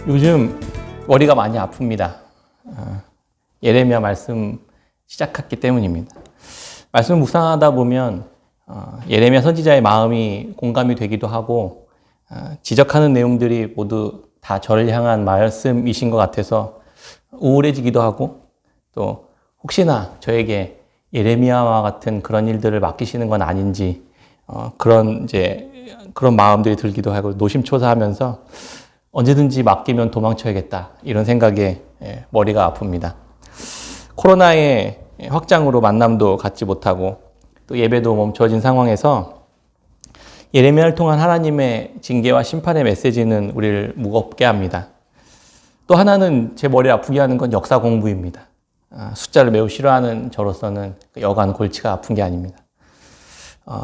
요즘 머리가 많이 아픕니다. 예레미야 말씀 시작했기 때문입니다. 말씀 묵상하다 보면 예레미야 선지자의 마음이 공감이 되기도 하고 지적하는 내용들이 모두 다 저를 향한 말씀이신 것 같아서 우울해지기도 하고, 또 혹시나 저에게 예레미야와 같은 그런 일들을 맡기시는 건 아닌지 그런 마음들이 들기도 하고, 노심초사하면서 언제든지 맡기면 도망쳐야겠다 이런 생각에 머리가 아픕니다. 코로나의 확장으로 만남도 갖지 못하고 또 예배도 멈춰진 상황에서 예레미야를 통한 하나님의 징계와 심판의 메시지는 우리를 무겁게 합니다. 또 하나는 제 머리를 아프게 하는 건 역사 공부입니다. 숫자를 매우 싫어하는 저로서는 여간 골치가 아픈 게 아닙니다.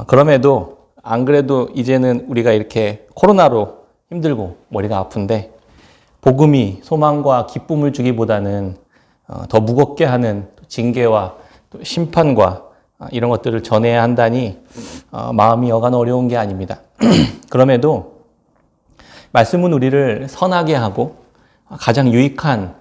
그럼에도 안 그래도 이제는 우리가 이렇게 코로나로 힘들고 머리가 아픈데 복음이 소망과 기쁨을 주기보다는 더 무겁게 하는 징계와 또 심판과 이런 것들을 전해야 한다니 마음이 여간 어려운 게 아닙니다. 그럼에도 말씀은 우리를 선하게 하고 가장 유익한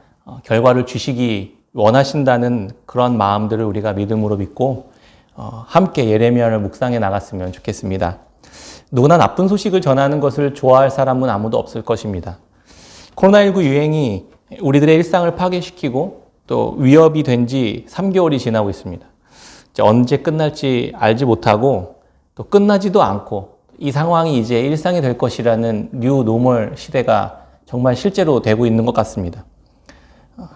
결과를 주시기 원하신다는 그런 마음들을 우리가 믿음으로 믿고 함께 예레미야를 묵상해 나갔으면 좋겠습니다. 누구나 나쁜 소식을 전하는 것을 좋아할 사람은 아무도 없을 것입니다. 코로나19 유행이 우리들의 일상을 파괴시키고 또 위협이 된 지 3개월이 지나고 있습니다. 언제 끝날지 알지 못하고 또 끝나지도 않고 이 상황이 이제 일상이 될 것이라는 뉴 노멀 시대가 정말 실제로 되고 있는 것 같습니다.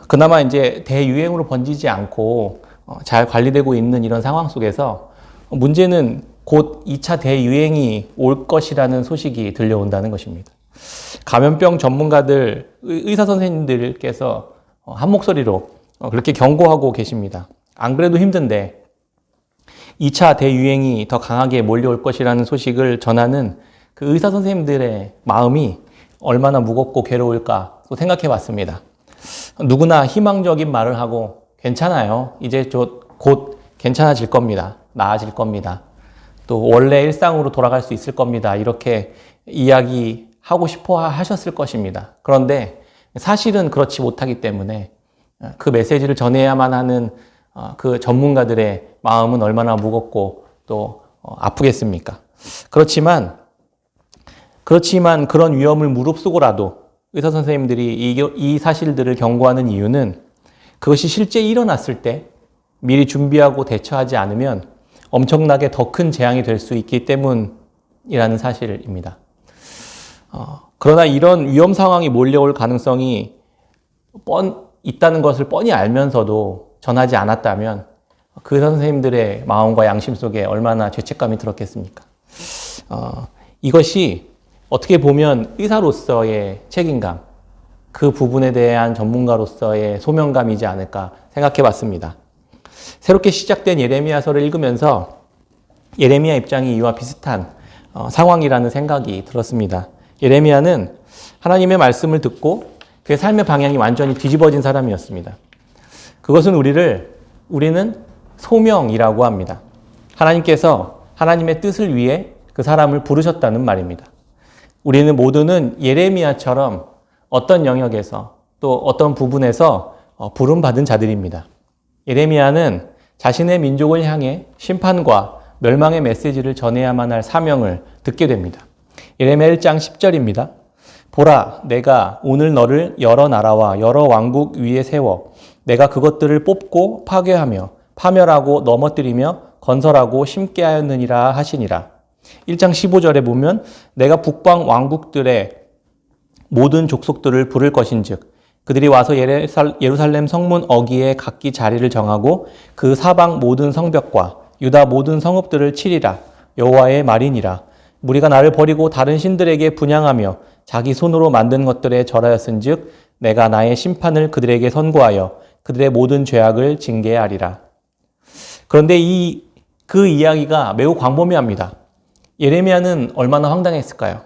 그나마 이제 대유행으로 번지지 않고 잘 관리되고 있는 이런 상황 속에서 문제는 곧 2차 대유행이 올 것이라는 소식이 들려온다는 것입니다. 감염병 전문가들, 의사 선생님들께서 한 목소리로 그렇게 경고하고 계십니다. 안 그래도 힘든데 2차 대유행이 더 강하게 몰려올 것이라는 소식을 전하는 그 의사 선생님들의 마음이 얼마나 무겁고 괴로울까 또 생각해 봤습니다. 누구나 희망적인 말을 하고 괜찮아요. 이제 곧 괜찮아질 겁니다. 나아질 겁니다. 또 원래 일상으로 돌아갈 수 있을 겁니다. 이렇게 이야기하고 싶어 하셨을 것입니다. 그런데 사실은 그렇지 못하기 때문에 그 메시지를 전해야만 하는 그 전문가들의 마음은 얼마나 무겁고 또 아프겠습니까? 그렇지만 그런 위험을 무릅쓰고라도 의사 선생님들이 이 사실들을 경고하는 이유는 그것이 실제 일어났을 때 미리 준비하고 대처하지 않으면 엄청나게 더 큰 재앙이 될 수 있기 때문이라는 사실입니다. 그러나 이런 위험 상황이 몰려올 가능성이 있다는 것을 뻔히 알면서도 전하지 않았다면 그 선생님들의 마음과 양심 속에 얼마나 죄책감이 들었겠습니까? 이것이 어떻게 보면 의사로서의 책임감, 그 부분에 대한 전문가로서의 소명감이지 않을까 생각해 봤습니다. 새롭게 시작된 예레미야서를 읽으면서 예레미야 입장이 이와 비슷한 상황이라는 생각이 들었습니다. 예레미야는 하나님의 말씀을 듣고 그의 삶의 방향이 완전히 뒤집어진 사람이었습니다. 그것은 우리는 소명이라고 합니다. 하나님께서 하나님의 뜻을 위해 그 사람을 부르셨다는 말입니다. 우리는 모두는 예레미야처럼 어떤 영역에서 또 어떤 부분에서 부름받은 자들입니다. 예레미야는 자신의 민족을 향해 심판과 멸망의 메시지를 전해야만 할 사명을 듣게 됩니다. 예레미야 1장 10절입니다. 보라, 내가 오늘 너를 여러 나라와 여러 왕국 위에 세워 내가 그것들을 뽑고 파괴하며 파멸하고 넘어뜨리며 건설하고 심게 하였느니라 하시니라. 1장 15절에 보면 내가 북방 왕국들의 모든 족속들을 부를 것인즉 그들이 와서 예루살렘 성문 어귀에 각기 자리를 정하고 그 사방 모든 성벽과 유다 모든 성읍들을 치리라. 여호와의 말이니라. 무리가 나를 버리고 다른 신들에게 분향하며 자기 손으로 만든 것들에 절하였은즉 내가 나의 심판을 그들에게 선고하여 그들의 모든 죄악을 징계하리라. 그런데 그 이야기가 매우 광범위합니다. 예레미야는 얼마나 황당했을까요?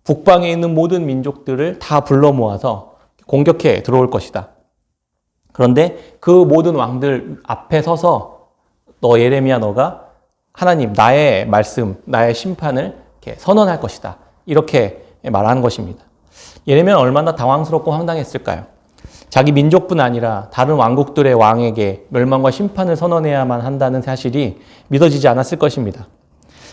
북방에 있는 모든 민족들을 다 불러 모아서 공격해 들어올 것이다. 그런데 그 모든 왕들 앞에 서서 예레미야 너가 하나님 나의 말씀, 나의 심판을 이렇게 선언할 것이다. 이렇게 말하는 것입니다. 예레미야는 얼마나 당황스럽고 황당했을까요? 자기 민족뿐 아니라 다른 왕국들의 왕에게 멸망과 심판을 선언해야만 한다는 사실이 믿어지지 않았을 것입니다.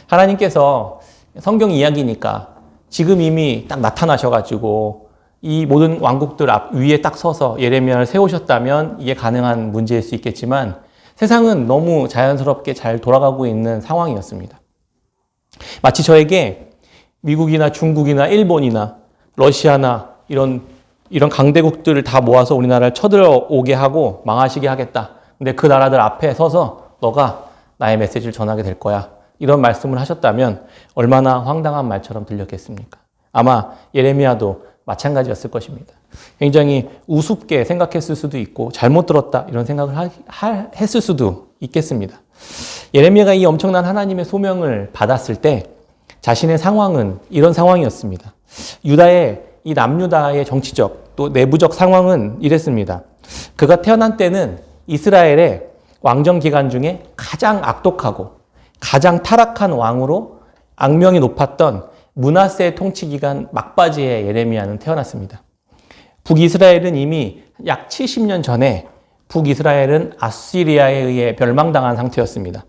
하나님께서 성경 이야기니까 지금 이미 딱 나타나셔가지고 이 모든 왕국들 앞 위에 딱 서서 예레미야를 세우셨다면 이게 가능한 문제일 수 있겠지만 세상은 너무 자연스럽게 잘 돌아가고 있는 상황이었습니다. 마치 저에게 미국이나 중국이나 일본이나 러시아나 이런 강대국들을 다 모아서 우리나라를 쳐들어오게 하고 망하시게 하겠다. 근데 그 나라들 앞에 서서 너가 나의 메시지를 전하게 될 거야. 이런 말씀을 하셨다면 얼마나 황당한 말처럼 들렸겠습니까? 아마 예레미야도 마찬가지였을 것입니다. 굉장히 우습게 생각했을 수도 있고 잘못 들었다 이런 생각을 했을 수도 있겠습니다. 예레미야가 이 엄청난 하나님의 소명을 받았을 때 자신의 상황은 이런 상황이었습니다. 유다의 이 남유다의 정치적 또 내부적 상황은 이랬습니다. 그가 태어난 때는 이스라엘의 왕정 기간 중에 가장 악독하고 가장 타락한 왕으로 악명이 높았던 므낫세 통치 기간 막바지에 예레미야는 태어났습니다. 북이스라엘은 이미 약 70년 전에 북이스라엘은 아시리아에 의해 멸망당한 상태였습니다.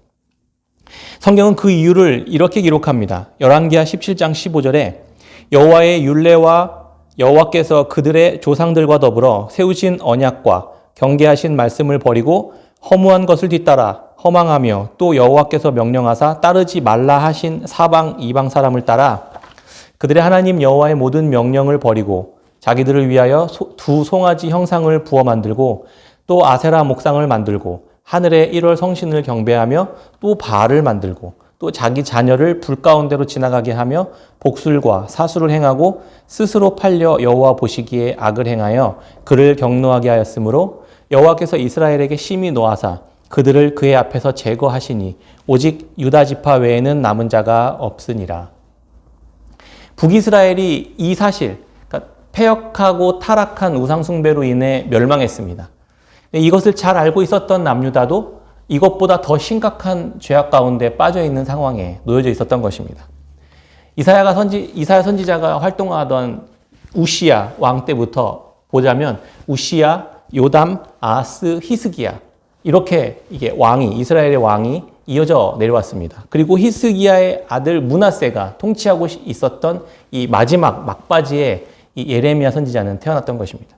성경은 그 이유를 이렇게 기록합니다. 열왕기하 17장 15절에 여호와의 율례와 여호와께서 그들의 조상들과 더불어 세우신 언약과 경계하신 말씀을 버리고 허무한 것을 뒤따라 허망하며 또 여호와께서 명령하사 따르지 말라 하신 사방 이방 사람을 따라 그들의 하나님 여호와의 모든 명령을 버리고 자기들을 위하여 두 송아지 형상을 부어 만들고 또 아세라 목상을 만들고 하늘의 1월 성신을 경배하며 또 바알을 만들고 또 자기 자녀를 불 가운데로 지나가게 하며 복술과 사수를 행하고 스스로 팔려 여호와 보시기에 악을 행하여 그를 경노하게 하였으므로 여호와께서 이스라엘에게 심히 노하사 그들을 그의 앞에서 제거하시니 오직 유다 지파 외에는 남은 자가 없으니라. 북이스라엘이 이 사실, 그러니까 패역하고 타락한 우상숭배로 인해 멸망했습니다. 이것을 잘 알고 있었던 남유다도 이것보다 더 심각한 죄악 가운데 빠져 있는 상황에 놓여져 있었던 것입니다. 이사야 선지자가 활동하던 우시야 왕 때부터 보자면 우시야, 요담, 아하스, 히스기야 이렇게 이게 이스라엘의 왕이 이어져 내려왔습니다. 그리고 히스기야의 아들 므낫세가 통치하고 있었던 이 마지막 막바지에 이 예레미야 선지자는 태어났던 것입니다.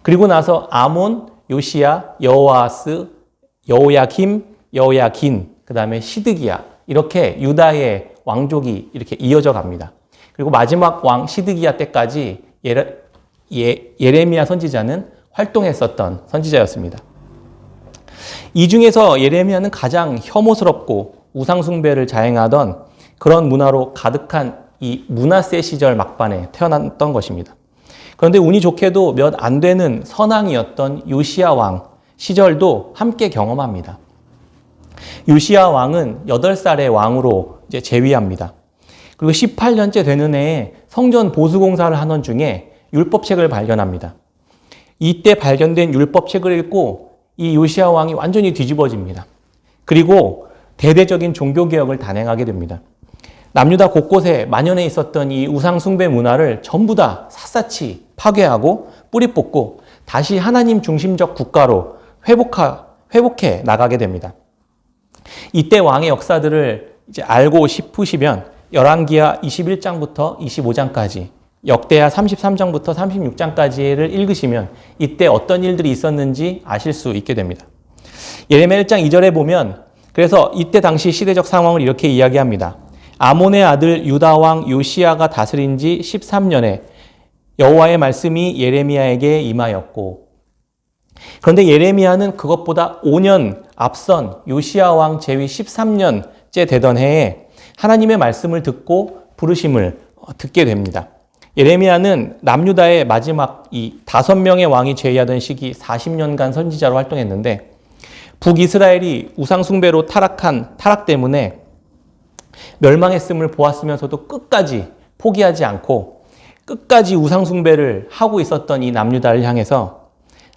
그리고 나서 아몬, 요시야, 여호아스, 여호야김, 여호야긴, 그 다음에 시드기야 이렇게 유다의 왕족이 이렇게 이어져 갑니다. 그리고 마지막 왕 시드기야 때까지 예레미야 선지자는 활동했었던 선지자였습니다. 이 중에서 예레미야는 가장 혐오스럽고 우상숭배를 자행하던 그런 문화로 가득한 이 므낫세 시절 막반에 태어났던 것입니다. 그런데 운이 좋게도 몇 안 되는 선왕이었던 요시야 왕 시절도 함께 경험합니다. 요시야 왕은 8살의 왕으로 이제 재위합니다. 그리고 18년째 되는 해에 성전 보수 공사를 하던 중에 율법책을 발견합니다. 이때 발견된 율법책을 읽고 이 요시야 왕이 완전히 뒤집어집니다. 그리고 대대적인 종교개혁을 단행하게 됩니다. 남유다 곳곳에 만연해 있었던 이 우상숭배 문화를 전부 다 샅샅이 파괴하고 뿌리 뽑고 다시 하나님 중심적 국가로 회복해 나가게 됩니다. 이때 왕의 역사들을 이제 알고 싶으시면 열왕기하 21장부터 25장까지 역대하 33장부터 36장까지를 읽으시면 이때 어떤 일들이 있었는지 아실 수 있게 됩니다. 예레미야 1장 2절에 보면 그래서 이때 당시 시대적 상황을 이렇게 이야기합니다. 아몬의 아들 유다 왕 요시야가 다스린 지 13년에 여호와의 말씀이 예레미야에게 임하였고 그런데 예레미야는 그것보다 5년 앞선 요시야 왕 재위 13년째 되던 해에 하나님의 말씀을 듣고 부르심을 듣게 됩니다. 예레미야는 남유다의 마지막 이 5명의 왕이 재위하던 시기 40년간 선지자로 활동했는데 북이스라엘이 우상숭배로 타락 때문에 멸망했음을 보았으면서도 끝까지 포기하지 않고 끝까지 우상숭배를 하고 있었던 이 남유다를 향해서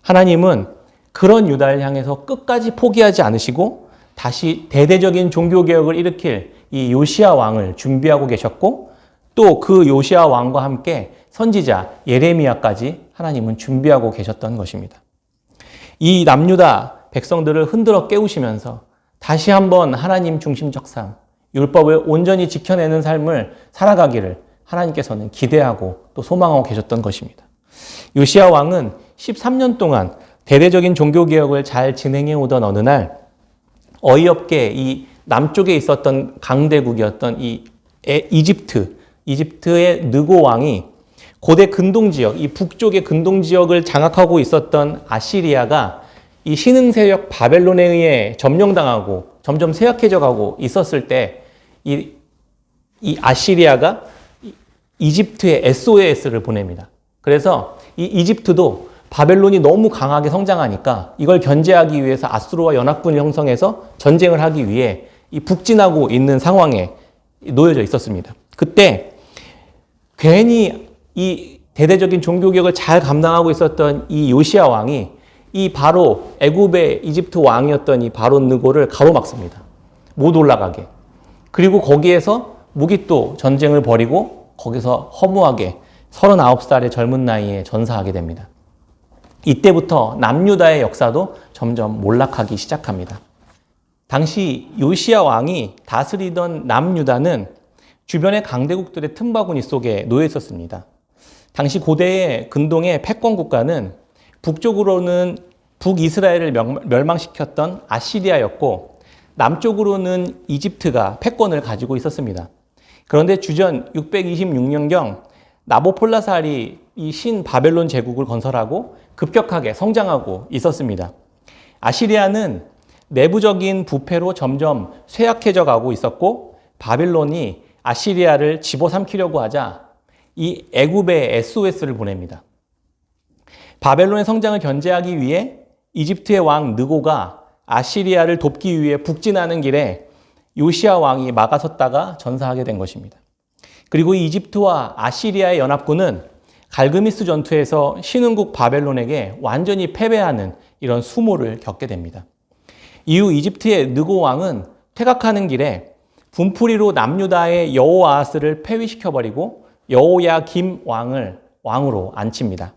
하나님은 그런 유다를 향해서 끝까지 포기하지 않으시고 다시 대대적인 종교개혁을 일으킬 이 요시야 왕을 준비하고 계셨고 또 그 요시야 왕과 함께 선지자 예레미야까지 하나님은 준비하고 계셨던 것입니다. 이 남유다 백성들을 흔들어 깨우시면서 다시 한번 하나님 중심적 삶, 율법을 온전히 지켜내는 삶을 살아가기를 하나님께서는 기대하고 또 소망하고 계셨던 것입니다. 요시야 왕은 13년 동안 대대적인 종교개혁을 잘 진행해 오던 어느 날 어이없게 이 남쪽에 있었던 강대국이었던 이 이집트의 느고 왕이 고대 근동지역, 이 북쪽의 근동지역을 장악하고 있었던 아시리아가 이 신흥 세력 바벨론에 의해 점령당하고 점점 쇠약해져가고 있었을 때 이 아시리아가 이집트에 SOS를 보냅니다. 그래서 이 이집트도 바벨론이 너무 강하게 성장하니까 이걸 견제하기 위해서 아수르와 연합군을 형성해서 전쟁을 하기 위해 이 북진하고 있는 상황에 놓여져 있었습니다. 그때 괜히 이 대대적인 종교개혁을 잘 감당하고 있었던 이 요시야 왕이 이 바로 애굽의 이집트 왕이었던 이 바로 느고를 가로막습니다. 못 올라가게. 그리고 거기에서 무기또 전쟁을 벌이고 거기서 허무하게 39살의 젊은 나이에 전사하게 됩니다. 이때부터 남유다의 역사도 점점 몰락하기 시작합니다. 당시 요시야 왕이 다스리던 남유다는 주변의 강대국들의 틈바구니 속에 놓여 있었습니다. 당시 고대의 근동의 패권 국가는 북쪽으로는 북이스라엘을 멸망시켰던 아시리아였고 남쪽으로는 이집트가 패권을 가지고 있었습니다. 그런데 주전 626년경 나보폴라살이 이 신 바벨론 제국을 건설하고 급격하게 성장하고 있었습니다. 아시리아는 내부적인 부패로 점점 쇠약해져 가고 있었고 바벨론이 아시리아를 집어삼키려고 하자 이 애굽에 SOS를 보냅니다. 바벨론의 성장을 견제하기 위해 이집트의 왕 느고가 아시리아를 돕기 위해 북진하는 길에 요시야 왕이 막아섰다가 전사하게 된 것입니다. 그리고 이집트와 아시리아의 연합군은 갈그미스 전투에서 신흥국 바벨론에게 완전히 패배하는 이런 수모를 겪게 됩니다. 이후 이집트의 느고 왕은 퇴각하는 길에 분풀이로 남유다의 여호아하스를 폐위시켜버리고 여호야김 왕을 왕으로 앉힙니다.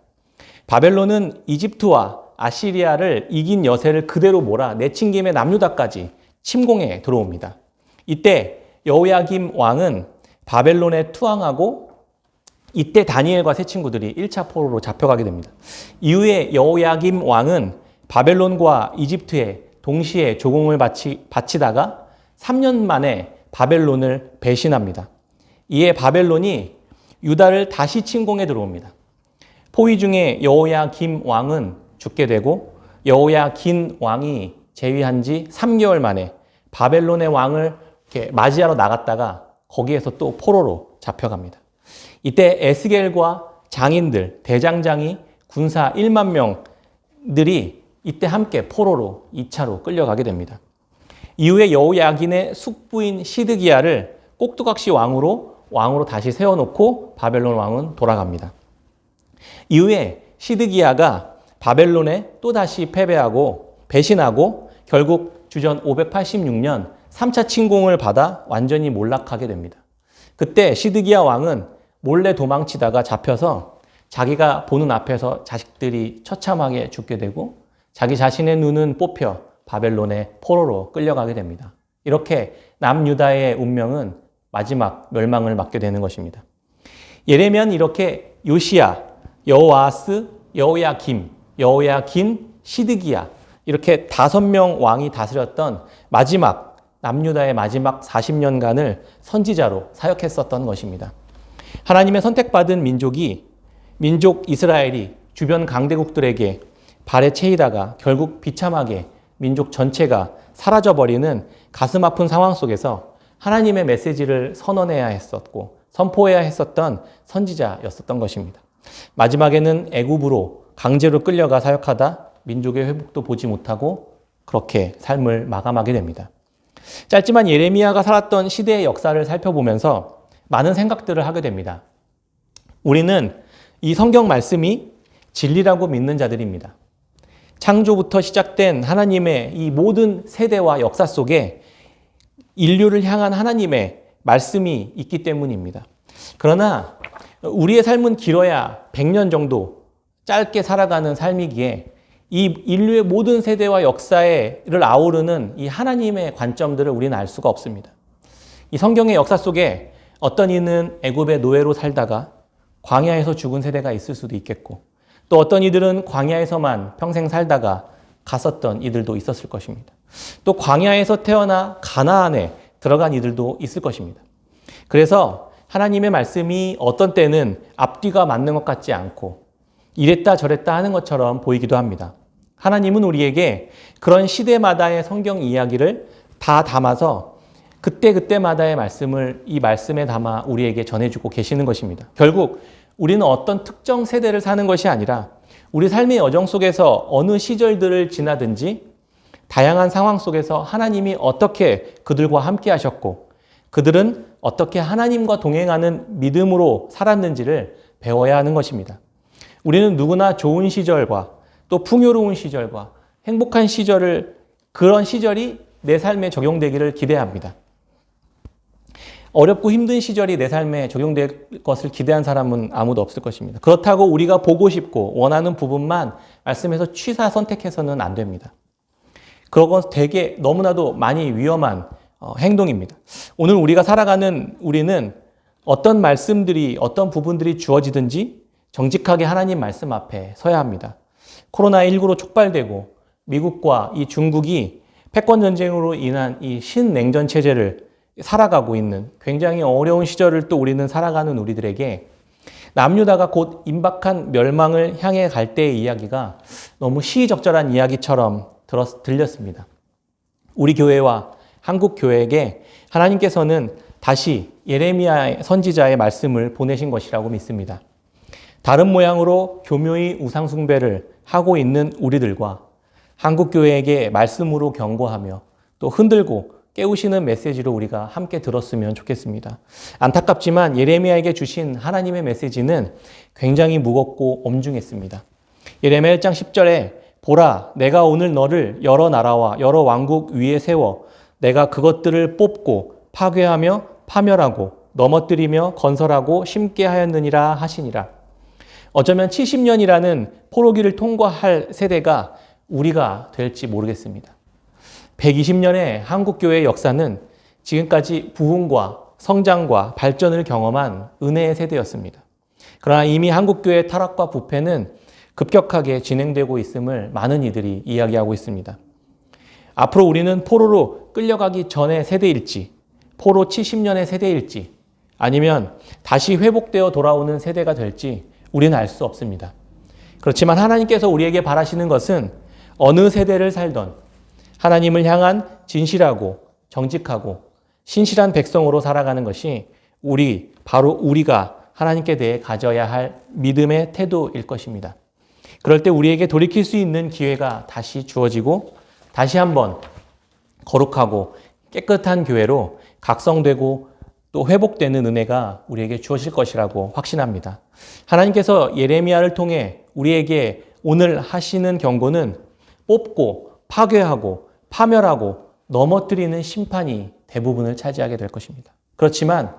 바벨론은 이집트와 아시리아를 이긴 여세를 그대로 몰아 내친 김에 남유다까지 침공해 들어옵니다. 이때 여호야김 왕은 바벨론에 투항하고 이때 다니엘과 세 친구들이 1차 포로로 잡혀가게 됩니다. 이후에 여호야김 왕은 바벨론과 이집트에 동시에 조공을 바치다가 3년 만에 바벨론을 배신합니다. 이에 바벨론이 유다를 다시 침공해 들어옵니다. 포위 중에 여호야김 왕은 죽게 되고 여호야긴 왕이 재위한 지 3개월 만에 바벨론의 왕을 이렇게 맞이하러 나갔다가 거기에서 또 포로로 잡혀갑니다. 이때 에스겔과 장인들, 대장장이, 군사 1만 명들이 이때 함께 포로로 2차로 끌려가게 됩니다. 이후에 여호야긴의 숙부인 시드기야를 꼭두각시 왕으로 다시 세워놓고 바벨론 왕은 돌아갑니다. 이후에 시드기야가 바벨론에 또다시 패배하고 배신하고 결국 주전 586년 3차 침공을 받아 완전히 몰락하게 됩니다. 그때 시드기야 왕은 몰래 도망치다가 잡혀서 자기가 보는 앞에서 자식들이 처참하게 죽게 되고 자기 자신의 눈은 뽑혀 바벨론의 포로로 끌려가게 됩니다. 이렇게 남유다의 운명은 마지막 멸망을 맞게 되는 것입니다. 예레미야는 이렇게 요시야, 여호아하스, 여호야김, 여호야긴, 시드기야 이렇게 5명 왕이 다스렸던 마지막 남유다의 마지막 40년간을 선지자로 사역했었던 것입니다. 하나님의 선택받은 민족 이스라엘이 주변 강대국들에게 발에 채이다가 결국 비참하게 민족 전체가 사라져버리는 가슴 아픈 상황 속에서 하나님의 메시지를 선언해야 했었고 선포해야 했었던 선지자였었던 것입니다. 마지막에는 애굽으로 강제로 끌려가 사역하다 민족의 회복도 보지 못하고 그렇게 삶을 마감하게 됩니다. 짧지만 예레미야가 살았던 시대의 역사를 살펴보면서 많은 생각들을 하게 됩니다. 우리는 이 성경 말씀이 진리라고 믿는 자들입니다. 창조부터 시작된 하나님의 이 모든 세대와 역사 속에 인류를 향한 하나님의 말씀이 있기 때문입니다. 그러나 우리의 삶은 길어야 100년 정도 짧게 살아가는 삶이기에 이 인류의 모든 세대와 역사를 아우르는 이 하나님의 관점들을 우리는 알 수가 없습니다. 이 성경의 역사 속에 어떤 이는 애굽의 노예로 살다가 광야에서 죽은 세대가 있을 수도 있겠고, 또 어떤 이들은 광야에서만 평생 살다가 갔었던 이들도 있었을 것입니다. 또 광야에서 태어나 가나안에 들어간 이들도 있을 것입니다. 그래서 하나님의 말씀이 어떤 때는 앞뒤가 맞는 것 같지 않고 이랬다 저랬다 하는 것처럼 보이기도 합니다. 하나님은 우리에게 그런 시대마다의 성경 이야기를 다 담아서 그때그때마다의 말씀을 이 말씀에 담아 우리에게 전해주고 계시는 것입니다. 결국 우리는 어떤 특정 세대를 사는 것이 아니라 우리 삶의 여정 속에서 어느 시절들을 지나든지 다양한 상황 속에서 하나님이 어떻게 그들과 함께 하셨고 그들은 어떻게 하나님과 동행하는 믿음으로 살았는지를 배워야 하는 것입니다. 우리는 누구나 좋은 시절과 또 풍요로운 시절과 행복한 시절을, 그런 시절이 내 삶에 적용되기를 기대합니다. 어렵고 힘든 시절이 내 삶에 적용될 것을 기대한 사람은 아무도 없을 것입니다. 그렇다고 우리가 보고 싶고 원하는 부분만 말씀에서 취사 선택해서는 안 됩니다. 그런 건 되게 너무나도 많이 위험한 행동입니다. 오늘 우리가 살아가는 우리는 어떤 말씀들이, 어떤 부분들이 주어지든지 정직하게 하나님 말씀 앞에 서야 합니다. 코로나19로 촉발되고 미국과 이 중국이 패권 전쟁으로 인한 이 신냉전 체제를 살아가고 있는 굉장히 어려운 시절을 또 우리는 살아가는 우리들에게 남유다가 곧 임박한 멸망을 향해 갈 때의 이야기가 너무 시의적절한 이야기처럼 들렸습니다. 우리 교회와 한국 교회에게 하나님께서는 다시 예레미야 선지자의 말씀을 보내신 것이라고 믿습니다. 다른 모양으로 교묘히 우상 숭배를 하고 있는 우리들과 한국 교회에게 말씀으로 경고하며 또 흔들고 깨우시는 메시지로 우리가 함께 들었으면 좋겠습니다. 안타깝지만 예레미야에게 주신 하나님의 메시지는 굉장히 무겁고 엄중했습니다. 예레미야 1장 10절에 보라, 내가 오늘 너를 여러 나라와 여러 왕국 위에 세워 내가 그것들을 뽑고 파괴하며 파멸하고 넘어뜨리며 건설하고 심게 하였느니라 하시니라. 어쩌면 70년이라는 포로기를 통과할 세대가 우리가 될지 모르겠습니다. 120년의 한국교회의 역사는 지금까지 부흥과 성장과 발전을 경험한 은혜의 세대였습니다. 그러나 이미 한국교회의 타락과 부패는 급격하게 진행되고 있음을 많은 이들이 이야기하고 있습니다. 앞으로 우리는 포로로 끌려가기 전의 세대일지, 포로 70년의 세대일지, 아니면 다시 회복되어 돌아오는 세대가 될지 우리는 알 수 없습니다. 그렇지만 하나님께서 우리에게 바라시는 것은 어느 세대를 살던 하나님을 향한 진실하고 정직하고 신실한 백성으로 살아가는 것이 바로 우리가 하나님께 대해 가져야 할 믿음의 태도일 것입니다. 그럴 때 우리에게 돌이킬 수 있는 기회가 다시 주어지고 다시 한번 거룩하고 깨끗한 교회로 각성되고 또 회복되는 은혜가 우리에게 주어질 것이라고 확신합니다. 하나님께서 예레미야를 통해 우리에게 오늘 하시는 경고는 뽑고 파괴하고 파멸하고 넘어뜨리는 심판이 대부분을 차지하게 될 것입니다. 그렇지만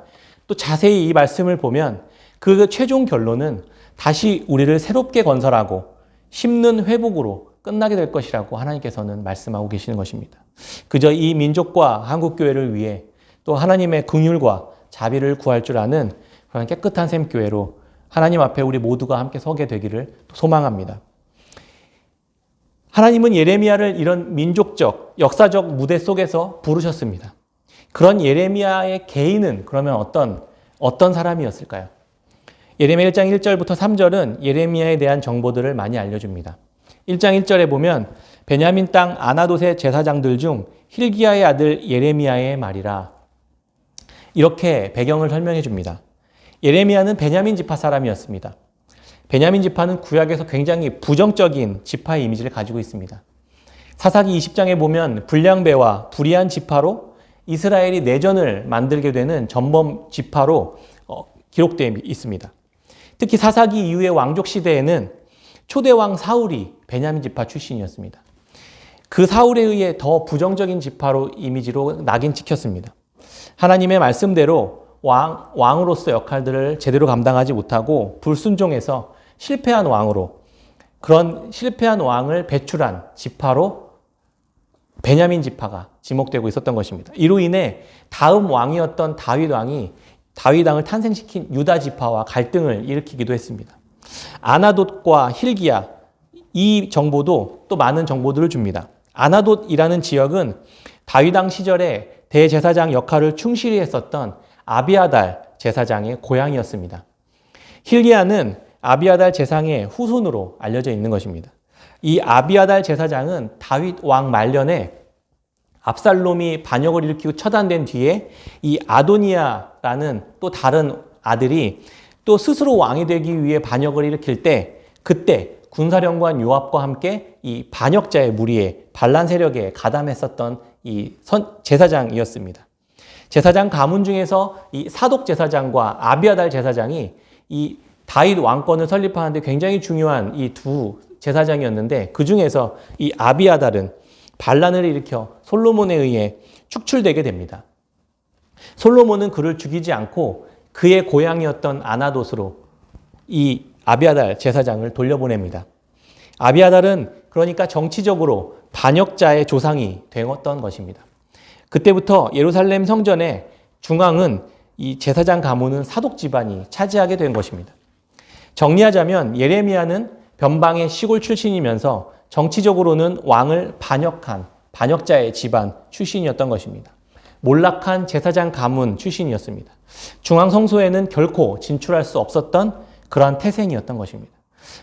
또 자세히 이 말씀을 보면 그 최종 결론은 다시 우리를 새롭게 건설하고 심는 회복으로 끝나게 될 것이라고 하나님께서는 말씀하고 계시는 것입니다. 그저 이 민족과 한국교회를 위해 또 하나님의 긍휼과 자비를 구할 줄 아는 그런 깨끗한 샘교회로 하나님 앞에 우리 모두가 함께 서게 되기를 소망합니다. 하나님은 예레미야를 이런 민족적, 역사적 무대 속에서 부르셨습니다. 그런 예레미야의 개인은 그러면 어떤 사람이었을까요? 예레미야 1장 1절부터 3절은 예레미야에 대한 정보들을 많이 알려줍니다. 1장 1절에 보면 베냐민 땅 아나돗의 제사장들 중 힐기야의 아들 예레미야의 말이라, 이렇게 배경을 설명해 줍니다. 예레미야는 베냐민 지파 사람이었습니다. 베냐민 지파는 구약에서 굉장히 부정적인 지파의 이미지를 가지고 있습니다. 사사기 20장에 보면 불량배와 불의한 지파로 이스라엘이 내전을 만들게 되는 전범 지파로 기록되어 있습니다. 특히 사사기 이후의 왕족 시대에는 초대왕 사울이 베냐민 지파 출신이었습니다. 그 사울에 의해 더 부정적인 지파로 이미지로 낙인 찍혔습니다. 하나님의 말씀대로 왕으로서 역할들을 제대로 감당하지 못하고 불순종해서 실패한 왕으로, 그런 실패한 왕을 배출한 지파로 베냐민 지파가 지목되고 있었던 것입니다. 이로 인해 다음 왕이었던 다윗 왕이 다윗 왕을 탄생시킨 유다 지파와 갈등을 일으키기도 했습니다. 아나돗과 힐기야, 이 정보도 또 많은 정보들을 줍니다. 아나돗이라는 지역은 다윗 왕 시절에 대제사장 역할을 충실히 했었던 아비아달 제사장의 고향이었습니다. 힐기야는 아비아달 제사장의 후손으로 알려져 있는 것입니다. 이 아비아달 제사장은 다윗 왕 말년에 압살롬이 반역을 일으키고 처단된 뒤에 이 아도니아라는 또 다른 아들이 또 스스로 왕이 되기 위해 반역을 일으킬 때, 그때 군사령관 요압과 함께 이 반역자의 무리에 반란 세력에 가담했었던 이 제사장이었습니다. 제사장 가문 중에서 이 사독 제사장과 아비아달 제사장이 이 다윗 왕권을 설립하는데 굉장히 중요한 이 두 제사장이었는데, 그 중에서 이 아비아달은 반란을 일으켜 솔로몬에 의해 축출되게 됩니다. 솔로몬은 그를 죽이지 않고 그의 고향이었던 아나돗으로 이 아비아달 제사장을 돌려보냅니다. 아비아달은 그러니까 정치적으로 반역자의 조상이 되었던 것입니다. 그때부터 예루살렘 성전의 중앙은 이 제사장 가문은 사독 집안이 차지하게 된 것입니다. 정리하자면 예레미야는 변방의 시골 출신이면서 정치적으로는 왕을 반역한 반역자의 집안 출신이었던 것입니다. 몰락한 제사장 가문 출신이었습니다. 중앙 성소에는 결코 진출할 수 없었던 그러한 태생이었던 것입니다.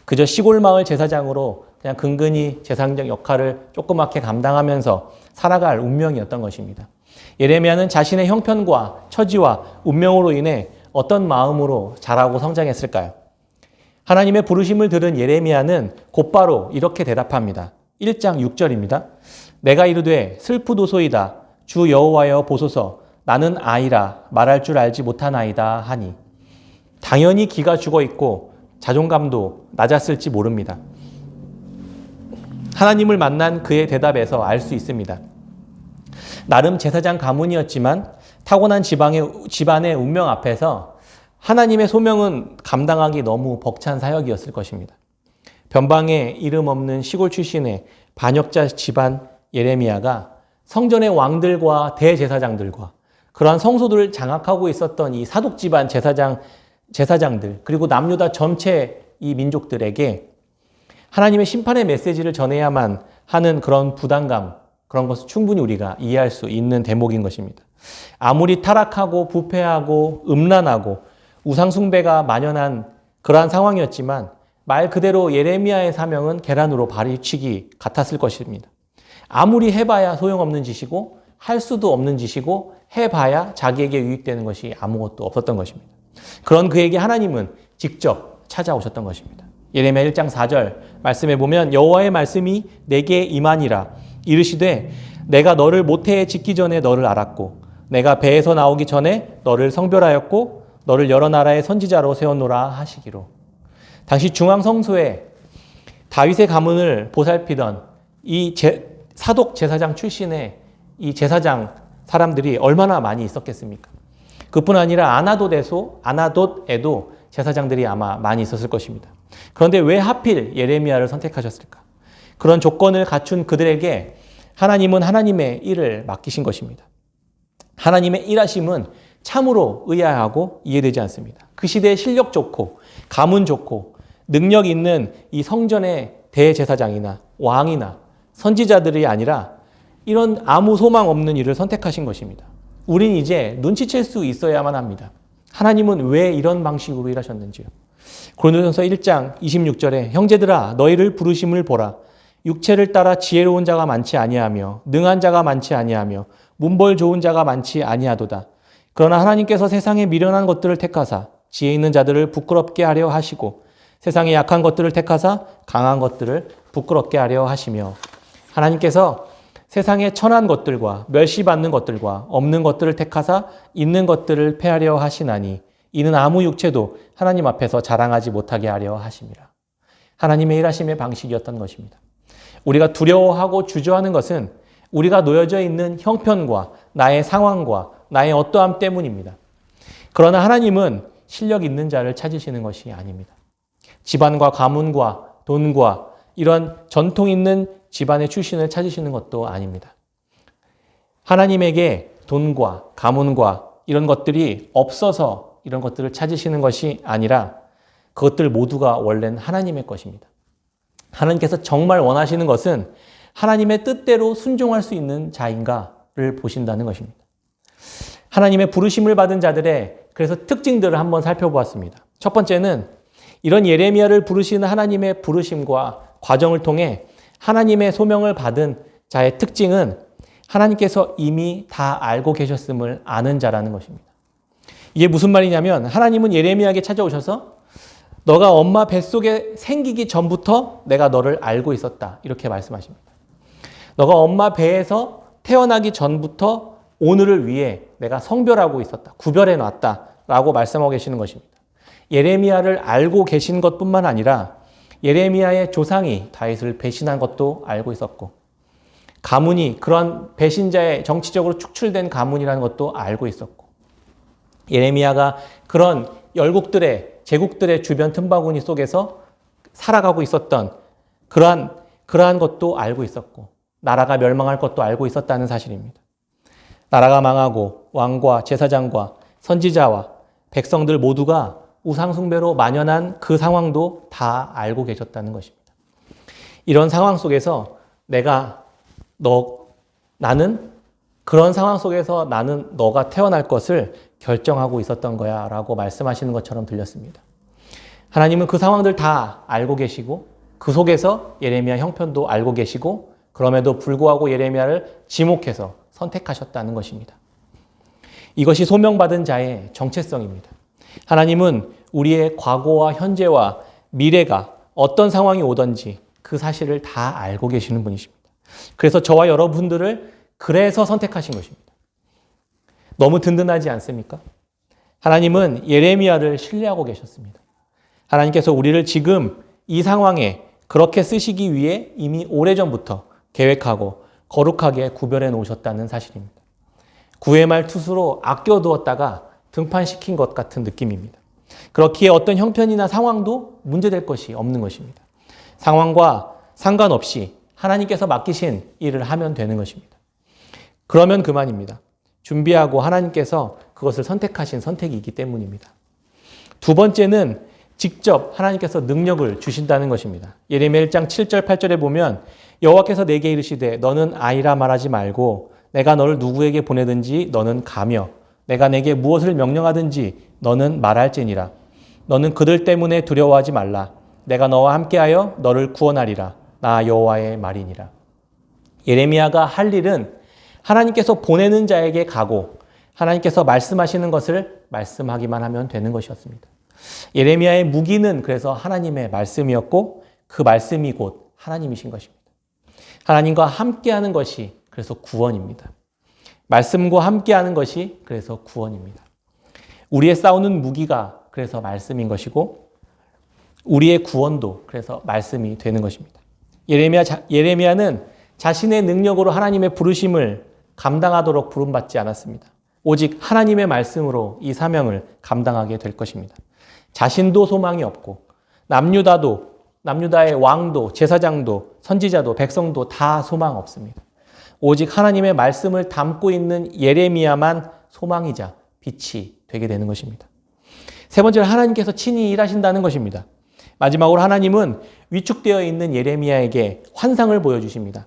그저 시골 마을 제사장으로 그냥 근근히 제사장 역할을 조그맣게 감당하면서 살아갈 운명이었던 것입니다. 예레미야는 자신의 형편과 처지와 운명으로 인해 어떤 마음으로 자라고 성장했을까요? 하나님의 부르심을 들은 예레미야는 곧바로 이렇게 대답합니다. 1장 6절입니다. 내가 이르되 슬프도소이다. 주 여호와여 보소서. 나는 아이라 말할 줄 알지 못하나이다 하니. 당연히 기가 죽어 있고 자존감도 낮았을지 모릅니다. 하나님을 만난 그의 대답에서 알 수 있습니다. 나름 제사장 가문이었지만 타고난 집안의 운명 앞에서 하나님의 소명은 감당하기 너무 벅찬 사역이었을 것입니다. 변방에 이름 없는 시골 출신의 반역자 집안 예레미야가 성전의 왕들과 대제사장들과 그러한 성소들을 장악하고 있었던 이 사독 집안 제사장들, 그리고 남유다 전체 이 민족들에게 하나님의 심판의 메시지를 전해야만 하는 그런 부담감, 그런 것을 충분히 우리가 이해할 수 있는 대목인 것입니다. 아무리 타락하고 부패하고 음란하고 우상숭배가 만연한 그러한 상황이었지만 말 그대로 예레미야의 사명은 계란으로 발이치기 같았을 것입니다. 아무리 해봐야 소용없는 짓이고 할 수도 없는 짓이고 해봐야 자기에게 유익되는 것이 아무것도 없었던 것입니다. 그런 그에게 하나님은 직접 찾아오셨던 것입니다. 예레미야 1장 4절 말씀에 보면 여호와의 말씀이 내게 임하니라. 이르시되 내가 너를 모태에 짓기 전에 너를 알았고 내가 배에서 나오기 전에 너를 성별하였고 너를 여러 나라의 선지자로 세웠노라 하시기로. 당시 중앙성소에 다윗의 가문을 보살피던 이 사독 제사장 출신의 이 제사장 사람들이 얼마나 많이 있었겠습니까? 그뿐 아니라 아나돗에도 제사장들이 아마 많이 있었을 것입니다. 그런데 왜 하필 예레미야를 선택하셨을까? 그런 조건을 갖춘 그들에게 하나님은 하나님의 일을 맡기신 것입니다. 하나님의 일하심은 참으로 의아하고 이해되지 않습니다. 그 시대에 실력 좋고 가문 좋고 능력 있는 이 성전의 대제사장이나 왕이나 선지자들이 아니라 이런 아무 소망 없는 일을 선택하신 것입니다. 우린 이제 눈치챌 수 있어야만 합니다. 하나님은 왜 이런 방식으로 일하셨는지요. 고린도전서 1장 26절에 형제들아 너희를 부르심을 보라. 육체를 따라 지혜로운 자가 많지 아니하며 능한 자가 많지 아니하며 문벌 좋은 자가 많지 아니하도다. 그러나 하나님께서 세상에 미련한 것들을 택하사 지혜 있는 자들을 부끄럽게 하려 하시고 세상에 약한 것들을 택하사 강한 것들을 부끄럽게 하려 하시며 하나님께서 세상에 천한 것들과 멸시받는 것들과 없는 것들을 택하사 있는 것들을 패하려 하시나니 이는 아무 육체도 하나님 앞에서 자랑하지 못하게 하려 하심이라. 하나님의 일하심의 방식이었던 것입니다. 우리가 두려워하고 주저하는 것은 우리가 놓여져 있는 형편과 나의 상황과 나의 어떠함 때문입니다. 그러나 하나님은 실력 있는 자를 찾으시는 것이 아닙니다. 집안과 가문과 돈과 이런 전통 있는 집안의 출신을 찾으시는 것도 아닙니다. 하나님에게 돈과 가문과 이런 것들이 없어서 이런 것들을 찾으시는 것이 아니라 그것들 모두가 원래는 하나님의 것입니다. 하나님께서 정말 원하시는 것은 하나님의 뜻대로 순종할 수 있는 자인가를 보신다는 것입니다. 하나님의 부르심을 받은 자들의 그래서 특징들을 한번 살펴보았습니다. 첫 번째는 이런 예레미야를 부르시는 하나님의 부르심과 과정을 통해 하나님의 소명을 받은 자의 특징은 하나님께서 이미 다 알고 계셨음을 아는 자라는 것입니다. 이게 무슨 말이냐면 하나님은 예레미야에게 찾아오셔서 너가 엄마 뱃속에 생기기 전부터 내가 너를 알고 있었다. 이렇게 말씀하십니다. 너가 엄마 배에서 태어나기 전부터 오늘을 위해 내가 성별하고 있었다. 구별해 놨다. 라고 말씀하고 계시는 것입니다. 예레미야를 알고 계신 것뿐만 아니라 예레미야의 조상이 다윗을 배신한 것도 알고 있었고 가문이 그런 배신자의 정치적으로 축출된 가문이라는 것도 알고 있었고 예레미야가 그런 열국들의 제국들의 주변 틈바구니 속에서 살아가고 있었던 그러한 것도 알고 있었고 나라가 멸망할 것도 알고 있었다는 사실입니다. 나라가 망하고 왕과 제사장과 선지자와 백성들 모두가 우상숭배로 만연한 그 상황도 다 알고 계셨다는 것입니다. 이런 상황 속에서 나는 그런 상황 속에서 나는 너가 태어날 것을 결정하고 있었던 거야 라고 말씀하시는 것처럼 들렸습니다. 하나님은 그 상황들 다 알고 계시고 그 속에서 예레미야 형편도 알고 계시고 그럼에도 불구하고 예레미야를 지목해서 선택하셨다는 것입니다. 이것이 소명받은 자의 정체성입니다. 하나님은 우리의 과거와 현재와 미래가 어떤 상황이 오든지 그 사실을 다 알고 계시는 분이십니다. 그래서 저와 여러분들을 그래서 선택하신 것입니다. 너무 든든하지 않습니까? 하나님은 예레미야를 신뢰하고 계셨습니다. 하나님께서 우리를 지금 이 상황에 그렇게 쓰시기 위해 이미 오래전부터 계획하고 거룩하게 구별해 놓으셨다는 사실입니다. 구회 말 투수로 아껴두었다가 등판시킨 것 같은 느낌입니다. 그렇기에 어떤 형편이나 상황도 문제될 것이 없는 것입니다. 상황과 상관없이 하나님께서 맡기신 일을 하면 되는 것입니다. 그러면 그만입니다. 준비하고 하나님께서 그것을 선택하신 선택이기 때문입니다. 두 번째는 직접 하나님께서 능력을 주신다는 것입니다. 예레미야 1장 7절 8절에 보면 여호와께서 내게 이르시되 너는 아이라 말하지 말고 내가 너를 누구에게 보내든지 너는 가며 내가 내게 무엇을 명령하든지 너는 말할지니라. 너는 그들 때문에 두려워하지 말라. 내가 너와 함께하여 너를 구원하리라. 나 여호와의 말이니라. 예레미야가 할 일은 하나님께서 보내는 자에게 가고 하나님께서 말씀하시는 것을 말씀하기만 하면 되는 것이었습니다. 예레미야의 무기는 그래서 하나님의 말씀이었고 그 말씀이 곧 하나님이신 것입니다. 하나님과 함께하는 것이 그래서 구원입니다. 말씀과 함께하는 것이 그래서 구원입니다. 우리의 싸우는 무기가 그래서 말씀인 것이고 우리의 구원도 그래서 말씀이 되는 것입니다. 예레미야는 자신의 능력으로 하나님의 부르심을 감당하도록 부름받지 않았습니다. 오직 하나님의 말씀으로 이 사명을 감당하게 될 것입니다. 자신도 소망이 없고 남유다의 왕도 제사장도 선지자도 백성도 다 소망 없습니다. 오직 하나님의 말씀을 담고 있는 예레미야만 소망이자 빛이 되게 되는 것입니다. 세 번째로 하나님께서 친히 일하신다는 것입니다. 마지막으로 하나님은 위축되어 있는 예레미야에게 환상을 보여주십니다.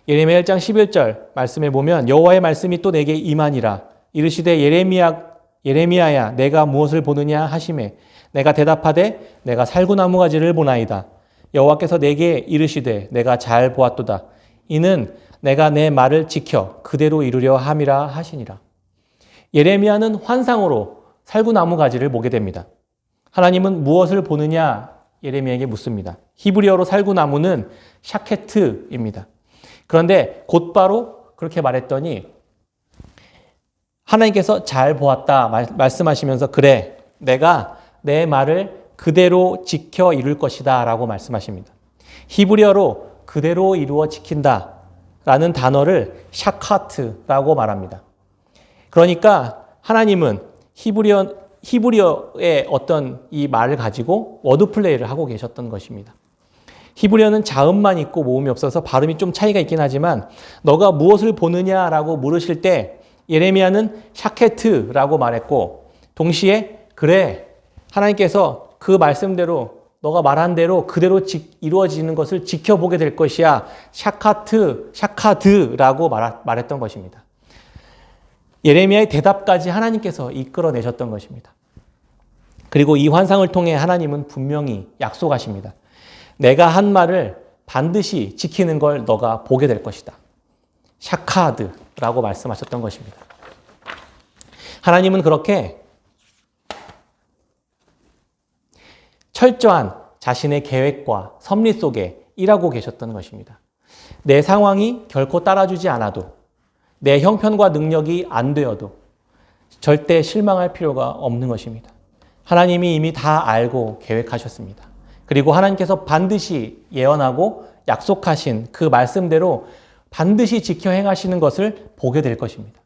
예레미야 1장 11절 말씀에 보면 여호와의 말씀이 또 내게 임하니라. 이르시되 예레미야야 내가 무엇을 보느냐 하시매 내가 대답하되 내가 살구나무 가지를 보나이다. 여호와께서 내게 이르시되 내가 잘 보았도다. 이는 내가 내 말을 지켜 그대로 이루려 함이라 하시니라. 예레미야는 환상으로 살구나무 가지를 보게 됩니다. 하나님은 무엇을 보느냐 예레미야에게 묻습니다. 히브리어로 살구나무는 샤케트입니다. 그런데 곧바로 그렇게 말했더니 하나님께서 잘 보았다 말씀하시면서 그래 내가 내 말을 그대로 지켜 이룰 것이다 라고 말씀하십니다. 히브리어로 그대로 이루어 지킨다 라는 단어를 샤카트라고 말합니다. 그러니까 하나님은 히브리어의 어떤 이 말을 가지고 워드 플레이를 하고 계셨던 것입니다. 히브리어는 자음만 있고 모음이 없어서 발음이 좀 차이가 있긴 하지만 너가 무엇을 보느냐라고 물으실 때 예레미야는 샤케트라고 말했고 동시에 그래 하나님께서 그 말씀대로 너가 말한 대로 그대로 이루어지는 것을 지켜보게 될 것이야 샤카드라고 말했던 것입니다. 예레미야의 대답까지 하나님께서 이끌어내셨던 것입니다. 그리고 이 환상을 통해 하나님은 분명히 약속하십니다. 내가 한 말을 반드시 지키는 걸 너가 보게 될 것이다. 샤카드라고 말씀하셨던 것입니다. 하나님은 그렇게 철저한 자신의 계획과 섭리 속에 일하고 계셨던 것입니다. 내 상황이 결코 따라주지 않아도 내 형편과 능력이 안 되어도 절대 실망할 필요가 없는 것입니다. 하나님이 이미 다 알고 계획하셨습니다. 그리고 하나님께서 반드시 예언하고 약속하신 그 말씀대로 반드시 지켜 행하시는 것을 보게 될 것입니다.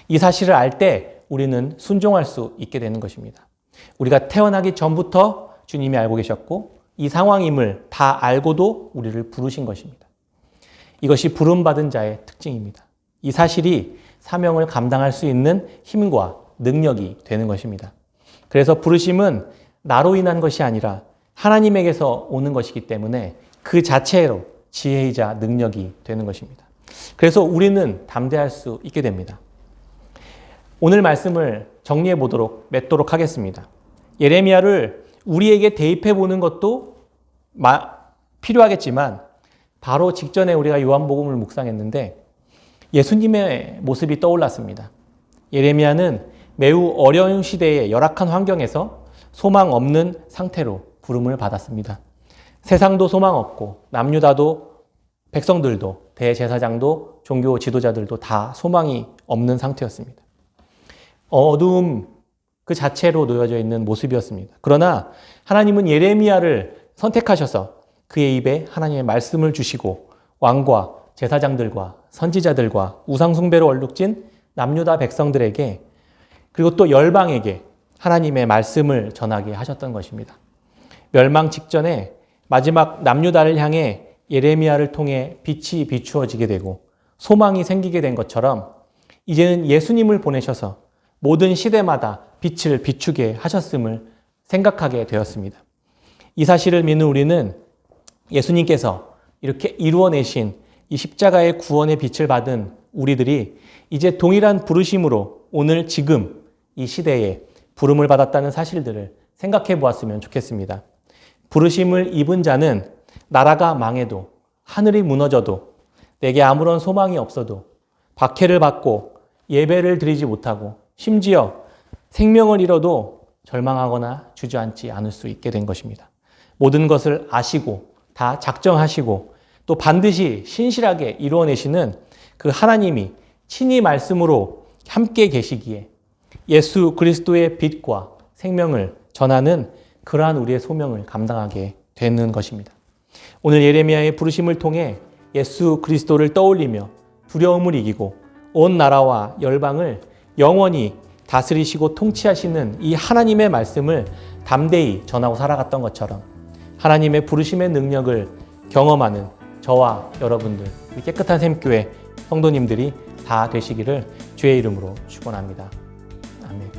이 사실을 알 때 우리는 순종할 수 있게 되는 것입니다. 우리가 태어나기 전부터 주님이 알고 계셨고 이 상황임을 다 알고도 우리를 부르신 것입니다. 이것이 부름받은 자의 특징입니다. 이 사실이 사명을 감당할 수 있는 힘과 능력이 되는 것입니다. 그래서 부르심은 나로 인한 것이 아니라 하나님에게서 오는 것이기 때문에 그 자체로 지혜이자 능력이 되는 것입니다. 그래서 우리는 담대할 수 있게 됩니다. 오늘 말씀을 정리해 보도록 맺도록 하겠습니다. 예레미야를 우리에게 대입해 보는 것도 필요하겠지만 바로 직전에 우리가 요한복음을 묵상했는데 예수님의 모습이 떠올랐습니다. 예레미야는 매우 어려운 시대의 열악한 환경에서 소망 없는 상태로 부름을 받았습니다. 세상도 소망 없고 남유다도 백성들도 대제사장도 종교 지도자들도 다 소망이 없는 상태였습니다. 어두움 그 자체로 놓여져 있는 모습이었습니다. 그러나 하나님은 예레미야를 선택하셔서 그의 입에 하나님의 말씀을 주시고 왕과 제사장들과 선지자들과 우상숭배로 얼룩진 남유다 백성들에게 그리고 또 열방에게 하나님의 말씀을 전하게 하셨던 것입니다. 멸망 직전에 마지막 남유다를 향해 예레미야를 통해 빛이 비추어지게 되고 소망이 생기게 된 것처럼 이제는 예수님을 보내셔서 모든 시대마다 빛을 비추게 하셨음을 생각하게 되었습니다. 이 사실을 믿는 우리는 예수님께서 이렇게 이루어내신 이 십자가의 구원의 빛을 받은 우리들이 이제 동일한 부르심으로 오늘 지금 이 시대에 부름을 받았다는 사실들을 생각해 보았으면 좋겠습니다. 부르심을 입은 자는 나라가 망해도 하늘이 무너져도 내게 아무런 소망이 없어도 박해를 받고 예배를 드리지 못하고 심지어 생명을 잃어도 절망하거나 주저앉지 않을 수 있게 된 것입니다. 모든 것을 아시고 다 작정하시고 또 반드시 신실하게 이루어내시는 그 하나님이 친히 말씀으로 함께 계시기에 예수 그리스도의 빛과 생명을 전하는 그러한 우리의 소명을 감당하게 되는 것입니다. 오늘 예레미야의 부르심을 통해 예수 그리스도를 떠올리며 두려움을 이기고 온 나라와 열방을 영원히 다스리시고 통치하시는 이 하나님의 말씀을 담대히 전하고 살아갔던 것처럼 하나님의 부르심의 능력을 경험하는 저와 여러분들, 우리 깨끗한 샘교회 성도님들이 다 되시기를 주의 이름으로 축원합니다. 아멘.